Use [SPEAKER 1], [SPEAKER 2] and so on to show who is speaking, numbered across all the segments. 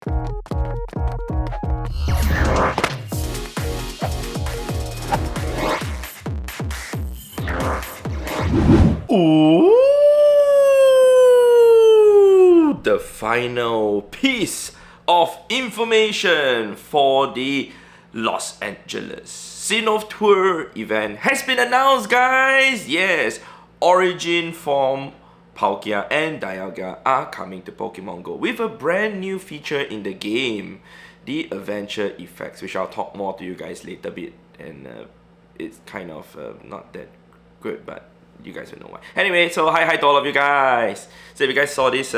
[SPEAKER 1] Ooh, the final piece of information for the Los Angeles Sinnoh Tour event has been announced, guys! Yes, Origin from Palkia and Dialga are coming to Pokemon GO with a brand new feature in the game, the adventure effects, which I'll talk more to you guys later bit, and it's kind of not that good, but you guys will know why. Anyway, so hi to all of you guys. So if you guys saw this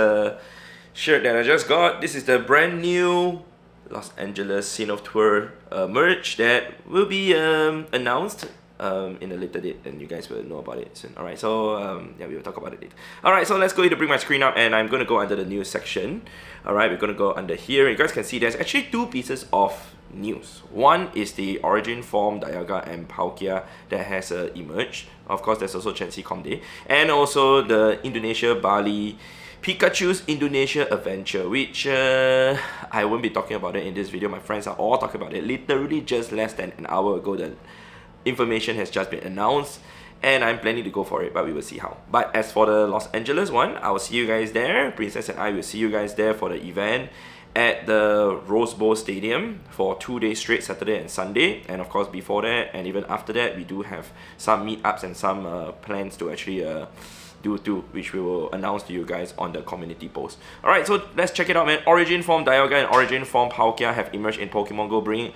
[SPEAKER 1] shirt that I just got, this is the brand new Los Angeles Sinnoh Tour merch that will be announced in a later date, and you guys will know about it soon. Alright, so yeah, we will talk about it later. Alright, so let's go ahead to bring my screen up, and I'm going to go under the news section. Alright, we're going to go under here. You guys can see there's actually two pieces of news. One is the Origin form Dialga and Palkia that has emerged. Of course, there's also Chansey Comde, and also the Indonesia Bali Pikachu's Indonesia Adventure, which I won't be talking about it in this video. My friends are all talking about it. Literally just less than an hour ago, the information has just been announced, and I'm planning to go for it, but we will see how. But as for the Los Angeles one, I will see you guys there. Princess and I will see you guys there for the event at the Rose Bowl Stadium for 2 days straight, Saturday and Sunday. And of course, before that and even after that, we do have some meetups and some plans to actually do too, which we will announce to you guys on the community post. Alright, so let's check it out, man. Origin form Dialga and Origin form Palkia have emerged in Pokemon GO, bringing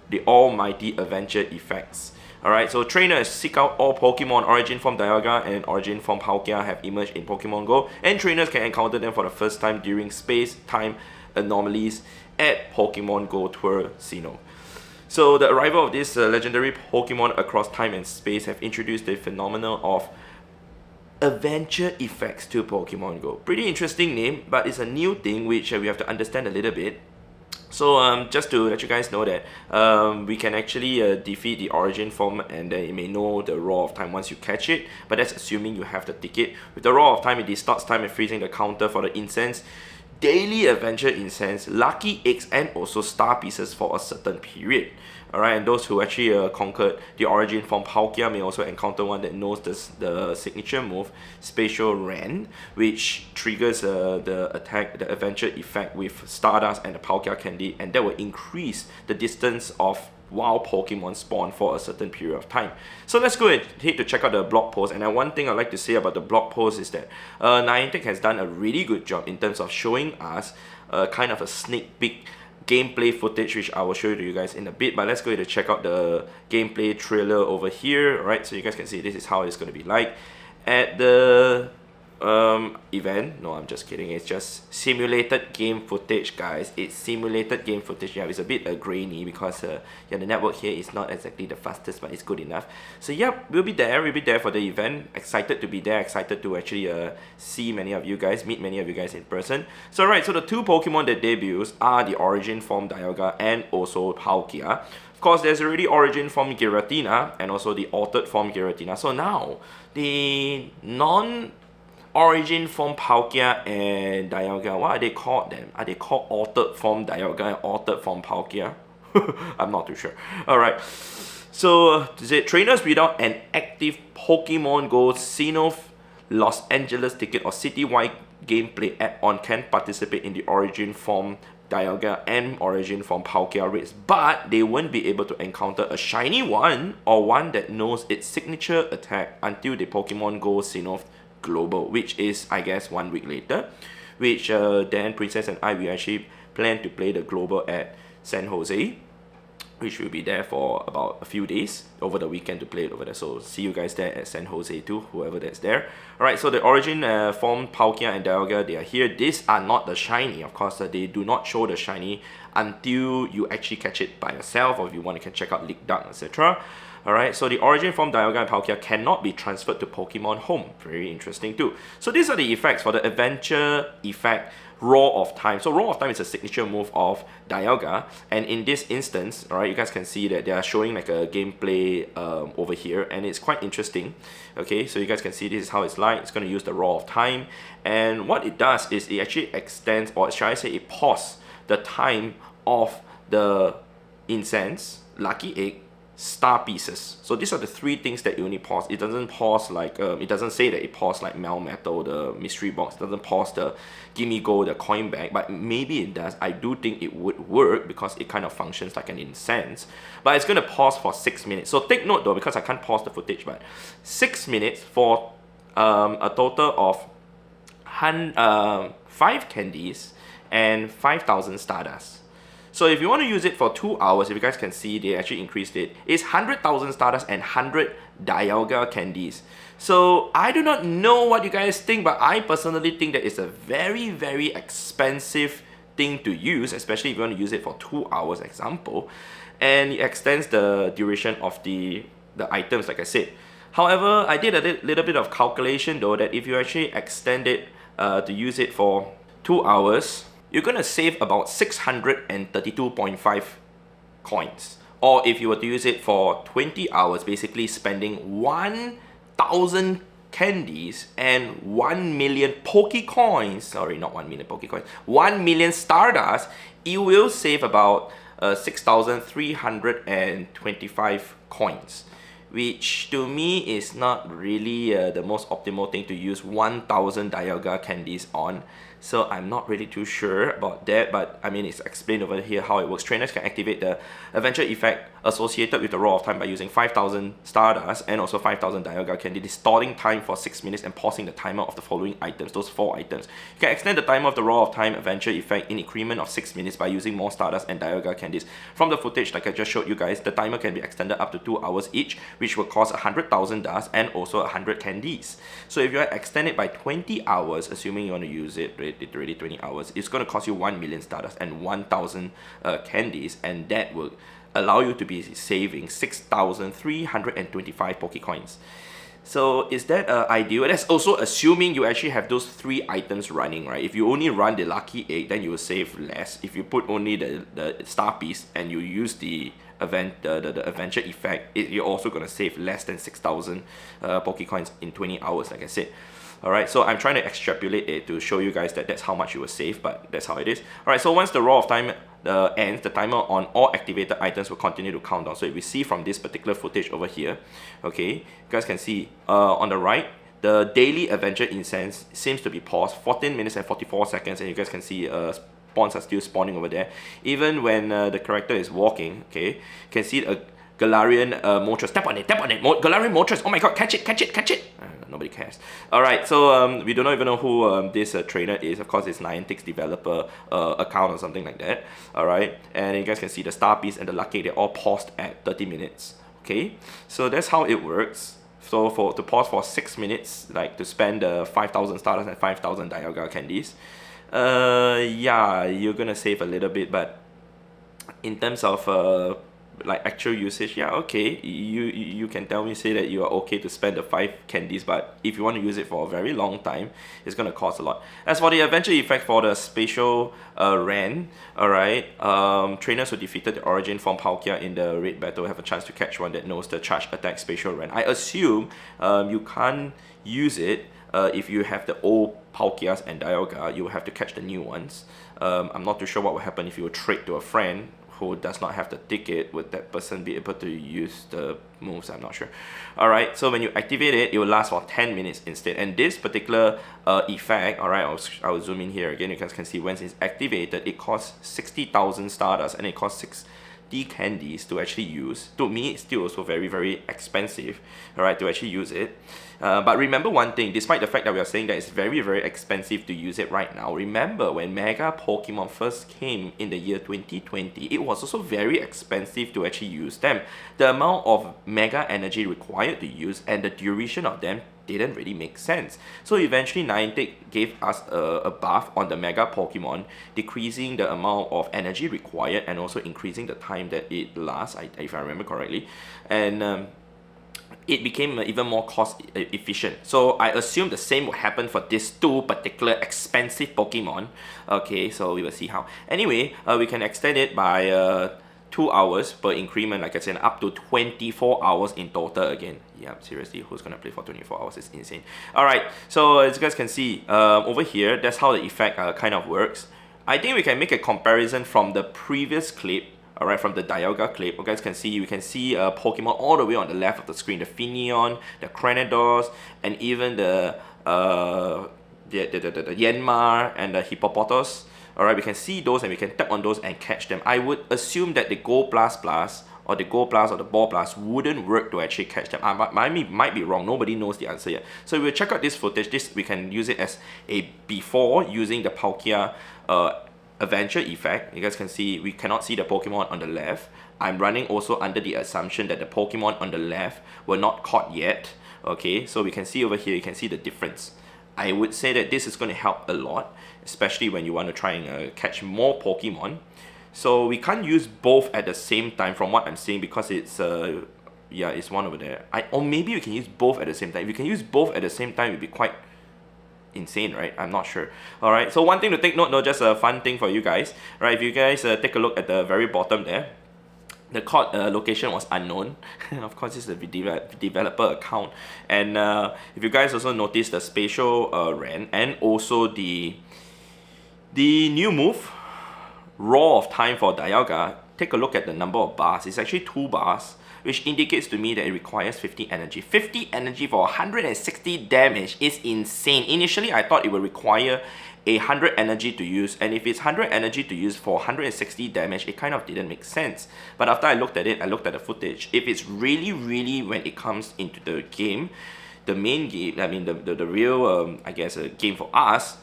[SPEAKER 1] the almighty adventure effects. Alright, so trainers, seek out all Pokemon. Origin form Dialga and Origin form Palkia have emerged in Pokemon GO, and trainers can encounter them for the first time during space-time anomalies at Pokemon GO Tour Sinnoh. So the arrival of these legendary Pokemon across time and space have introduced the phenomenon of adventure effects to Pokemon GO. Pretty interesting name, but it's a new thing which we have to understand a little bit. So just to let you guys know that we can actually defeat the Origin form, and then you may know the Roar of Time once you catch it, but that's assuming you have the ticket. With the Roar of Time, it distorts time and freezing the counter for the incense, daily adventure incense, lucky eggs, and also star pieces for a certain period. Alright, and those who actually conquered the Origin form Palkia may also encounter one that knows the signature move, Spatial Rend, which triggers the adventure effect with Stardust and the Palkia Candy, and that will increase the distance of wild Pokemon spawn for a certain period of time. So let's go ahead to check out the blog post. And one thing I'd like to say about the blog post is that Niantic has done a really good job in terms of showing us kind of a sneak peek gameplay footage, which I will show you guys in a bit. But let's go ahead to check out the gameplay trailer over here. Alright, so you guys can see this is how it's going to be like at the event. No, I'm just kidding. It's just simulated game footage, guys. It's simulated game footage. Yeah, it's a bit grainy because yeah, the network here is not exactly the fastest, but it's good enough. So yeah, we'll be there for the event. Excited to be there, excited to actually see many of you guys, meet many of you guys in person. So right, so the two Pokemon that debuts are the Origin form Dialga and also Palkia. Of course, there's already Origin form Giratina and also the altered form Giratina. So now the Origin form Palkia and Dialga, what are they called then? Are they called altered form Dialga and altered form Palkia? I'm not too sure. Alright, so trainers without an active Pokemon GO Sinnoh Los Angeles ticket or citywide gameplay add-on can participate in the Origin form Dialga and Origin form Palkia raids, but they won't be able to encounter a shiny one or one that knows its signature attack until the Pokemon GO Sinnoh Global, which is, I guess, 1 week later, which then Princess and I, we actually plan to play the Global at San Jose, which will be there for about a few days over the weekend to play it over there. So see you guys there at San Jose too, whoever that's there. Alright, so the Origin form Palkia and Dialga, they are here. These are not the shiny, of course. They do not show the shiny until you actually catch it by yourself, or if you want to check out League Dark, etc. Alright, so the Origin form Dialga and Palkia cannot be transferred to Pokemon Home. Very interesting too. So these are the effects for the adventure effect, Roar of Time. So Roar of Time is a signature move of Dialga, and in this instance, alright, you guys can see that they are showing like a gameplay over here, and it's quite interesting. Okay, so you guys can see this is how it's like. It's going to use the Roar of Time, and what it does is it actually extends, or shall I say it pauses the time of the incense, lucky egg, star pieces. So these are the three things that you only pause. It doesn't pause like, it doesn't say that it pause like Melmetal, the mystery box. It doesn't pause the Gimme Go, the coin bag, but maybe it does. I do think it would work because it kind of functions like an incense. But it's going to pause for 6 minutes. So take note though, because I can't pause the footage, but 6 minutes for a total of 5 candies and 5,000 Stardust. So if you want to use it for 2 hours, if you guys can see, they actually increased it. It's 100,000 Stardust and 100 Dialga candies. So I do not know what you guys think, but I personally think that it's a very, very expensive thing to use, especially if you want to use it for 2 hours, example. And it extends the duration of the items, like I said. However, I did a little bit of calculation though, that if you actually extend it to use it for 2 hours, you're going to save about 632.5 coins. Or if you were to use it for 20 hours, basically spending 1,000 candies and 1 million Pokecoins, sorry, not 1 million Pokecoins, 1 million Stardust, you will save about 6,325 coins. Which to me is not really the most optimal thing to use 1,000 Dialga candies on. So I'm not really too sure about that, but I mean, it's explained over here how it works. Trainers can activate the adventure effect associated with the Roar of Time by using 5,000 Stardust and also 5,000 Dialga candy, distorting time for 6 minutes and pausing the timer of the following items, those 4 items. You can extend the timer of the Roar of Time adventure effect in increment of 6 minutes by using more Stardust and Dialga candies. From the footage, like I just showed you guys, the timer can be extended up to 2 hours each, which will cost 100,000 dust and also 100 candies. So if you extend it by 20 hours, assuming you want to use it literally 20 hours, it's going to cost you 1 million Stardust and 1,000 candies, and that will allow you to be saving 6,325 Pokecoins. So is that ideal? That's also assuming you actually have those 3 items running, right? If you only run the lucky egg, then you will save less. If you put only the star piece and you use the adventure effect, you're also going to save less than 6,000 Pokecoins in 20 hours, like I said. Alright, so I'm trying to extrapolate it to show you guys that that's how much you will save, but that's how it is. Alright, so once the Roar of Time ends, the timer on all activated items will continue to count down. So if we see from this particular footage over here, okay, you guys can see on the right, the daily adventure incense seems to be paused 14 minutes and 44 seconds, and you guys can see spawns are still spawning over there. Even when the character is walking, okay, you can see a Galarian Moltres. Tap on it, Galarian Moltres. Oh my god, catch it. Nobody cares. Alright, so we do not even know who this trainer is. Of course, it's Niantic's developer account or something like that. Alright, and you guys can see the star piece and the lucky, they're all paused at 30 minutes. Okay, so that's how it works. So to pause for 6 minutes, like to spend 5,000 Stardust and 5,000 Dialga candies, yeah, you're gonna save a little bit, but in terms of like actual usage, yeah, okay, you can tell me, say that you are okay to spend the 5 candies, but if you want to use it for a very long time, it's going to cost a lot. As for the adventure effect for the spatial Ren, alright, trainers who defeated the Origin form Palkia in the raid battle have a chance to catch one that knows the charge attack spatial Ren. I assume you can't use it if you have the old Palkias and Dialga. You will have to catch the new ones. I'm not too sure what will happen if you trade to a friend who does not have the ticket. Would that person be able to use the moves? I'm not sure. Alright, so when you activate it, it will last for 10 minutes instead. And this particular effect, alright, I'll zoom in here again. You guys can see when it's activated, it costs 60,000 Stardust and it costs 60 candies to actually use. To me, it's still also very, very expensive, alright, to actually use it. But remember one thing, despite the fact that we are saying that it's very, very expensive to use it right now, remember when Mega Pokemon first came in the year 2020, it was also very expensive to actually use them. The amount of Mega Energy required to use and the duration of them didn't really make sense. So eventually Niantic gave us a buff on the Mega Pokemon, decreasing the amount of energy required and also increasing the time that it lasts, if I remember correctly. And it became even more cost efficient. So I assume the same will happen for these 2 particular expensive Pokemon. Okay, so we will see how. Anyway, we can extend it by 2 hours per increment, like I said, up to 24 hours in total again. Yeah, seriously, who's gonna play for 24 hours? It's insane. Alright, so as you guys can see over here, that's how the effect kind of works. I think we can make a comparison from the previous clip. Alright, from the Dialga clip, you guys can see, Pokemon all the way on the left of the screen, the Finneon, the Cranidos, and even the Yanmar and the Hippopotas. Alright, we can see those and we can tap on those and catch them. I would assume that the Go Plus Plus or the Go Plus or the Ball Plus wouldn't work to actually catch them. I might be wrong, nobody knows the answer yet. So we'll check out this footage. We can use it as a before using the Palkia adventure effect. You guys can see we cannot see the Pokemon on the left. I'm running also under the assumption that the Pokemon on the left were not caught yet. Okay, so we can see over here, you can see the difference. I would say that this is going to help a lot, especially when you want to try and catch more Pokemon. So we can't use both at the same time from what I'm seeing, because it's yeah, it's one over there. Or maybe we can use both at the same time. If we can use both at the same time, it would be quite insane, right? I'm not sure. Alright, so one thing to take note, just a fun thing for you guys, right? If you guys take a look at the very bottom there, the caught location was unknown. Of course, it's a developer account. And if you guys also notice the spatial rend and also the new move, Roar of Time for Dialga, take a look at the number of bars. It's actually 2 bars, which indicates to me that it requires 50 energy. 50 energy for 160 damage is insane. Initially, I thought it would require 100 energy to use, and if it's 100 energy to use for 160 damage, it kind of didn't make sense. But after I looked at it, I looked at the footage. If it's really, when it comes into the game, the main game, I mean the real, I guess, game for us,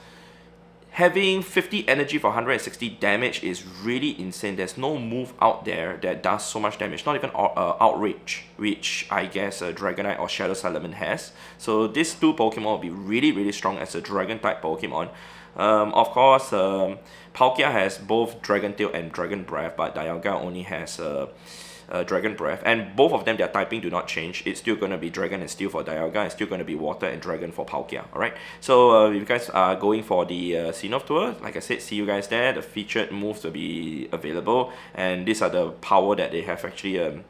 [SPEAKER 1] having 50 energy for 160 damage is really insane. There's no move out there that does so much damage. Not even Outrage, which I guess Dragonite or Shadow Salmon has. So these 2 Pokemon will be really strong as a Dragon type Pokemon. Of course, Palkia has both Dragon Tail and Dragon Breath, but Dialga only has Dragon Breath, and both of them, their typing do not change. It's still going to be Dragon and Steel for Dialga. It's still going to be Water and Dragon for Palkia. Alright, so if you guys are going for the Sinnoh Tour, like I said, see you guys there. The featured moves will be available, and these are the power that they have actually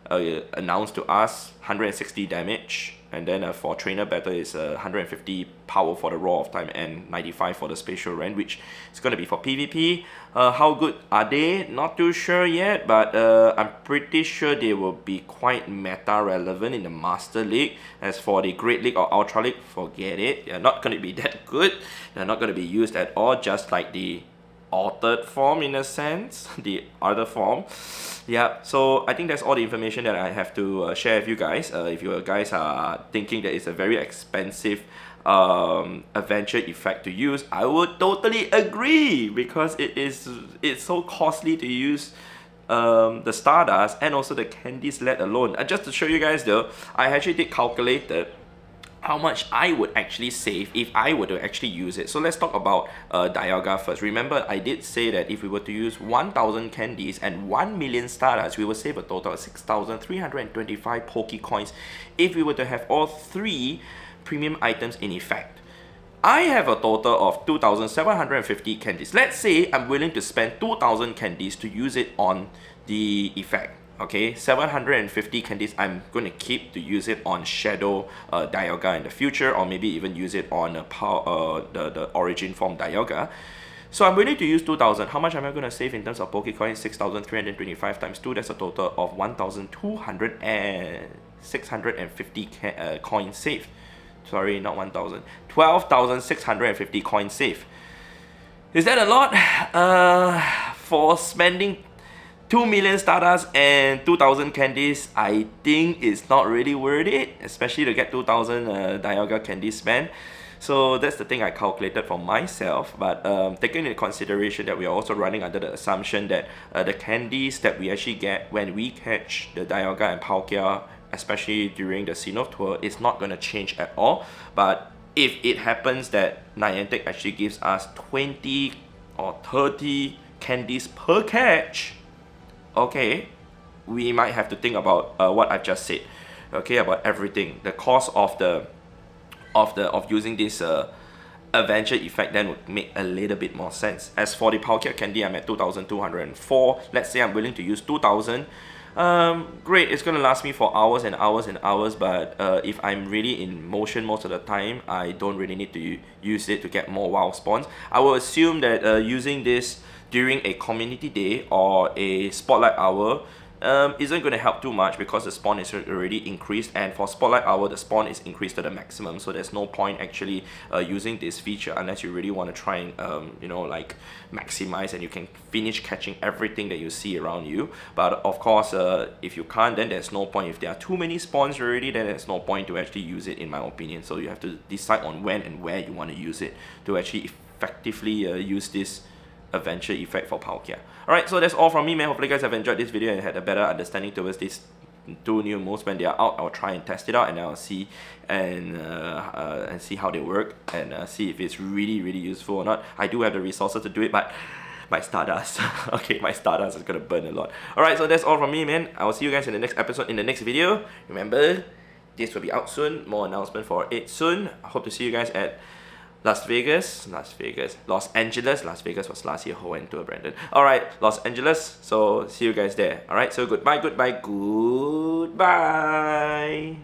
[SPEAKER 1] announced to us. 160 damage, and then for trainer battle is 150 power for the Roar of Time and 95 for the spatial rend, which is going to be for PvP. How good are they? Not too sure yet, but I'm pretty sure they will be quite meta relevant in the Master League. As for the Great League or Ultra League, forget it. They're not going to be that good. They're not going to be used at all, just like the altered form in a sense, the other form. Yeah, so I think that's all the information that I have to share with you guys. If you guys are thinking that it's a very expensive adventure effect to use, I would totally agree, because it's so costly to use the Stardust and also the candies, let alone. Just to show you guys though, I actually did calculate that how much I would actually save if I were to actually use it. So let's talk about Dialga first. Remember, I did say that if we were to use 1,000 candies and 1 million Stardust, we will save a total of 6,325 Pokecoins if we were to have all 3 premium items in effect. I have a total of 2,750 candies. Let's say I'm willing to spend 2,000 candies to use it on the effect. Okay, 750 candies I'm going to keep to use it on Shadow Dialga in the future, or maybe even use it on the Origin form Dialga. So I'm willing to use 2,000. How much am I going to save in terms of Pokecoins? 6,325 times 2, that's a total of 1,650 coins saved. Sorry, not 1,000. 12,650 coins saved. Is that a lot? For spending 2 million Stardust and 2,000 candies, I think it's not really worth it, especially to get 2,000 Dialga candies spent. So that's the thing I calculated for myself, but taking into consideration that we are also running under the assumption that the candies that we actually get when we catch the Dialga and Palkia, especially during the Sinnoh Tour, is not going to change at all. But if it happens that Niantic actually gives us 20 or 30 candies per catch, okay, we might have to think about what I've just said. Okay, about everything. The cost of using this adventure effect then would make a little bit more sense. As for the Palkia candy, I'm at 2,204. Let's say I'm willing to use 2,000. Great, it's gonna last me for hours and hours and hours, but if I'm really in motion most of the time, I don't really need to use it to get more WoW spawns. I will assume that using this during a community day or a spotlight hour isn't going to help too much, because the spawn is already increased, and for spotlight hour the spawn is increased to the maximum, so there's no point actually using this feature unless you really want to try and you know, like maximize and you can finish catching everything that you see around you. But of course if you can't, then there's no point. If there are too many spawns already, then there's no point to actually use it, in my opinion. So you have to decide on when and where you want to use it to actually effectively use this adventure effect for Palkia. Alright, so that's all from me, man. Hopefully you guys have enjoyed this video and had a better understanding towards these two new moves. When they are out, I'll try and test it out, and I'll see and see how they work, and see if it's really useful or not. I do have the resources to do it, but my Stardust, okay, my Stardust is gonna burn a lot. Alright, so that's all from me, man. I will see you guys in the next episode, in the next video. Remember, this will be out soon. More announcement for it soon. I hope to see you guys at Los Angeles. Las Vegas was last year. Ho went to a Brandon. Alright, Los Angeles. So see you guys there. Alright, so goodbye.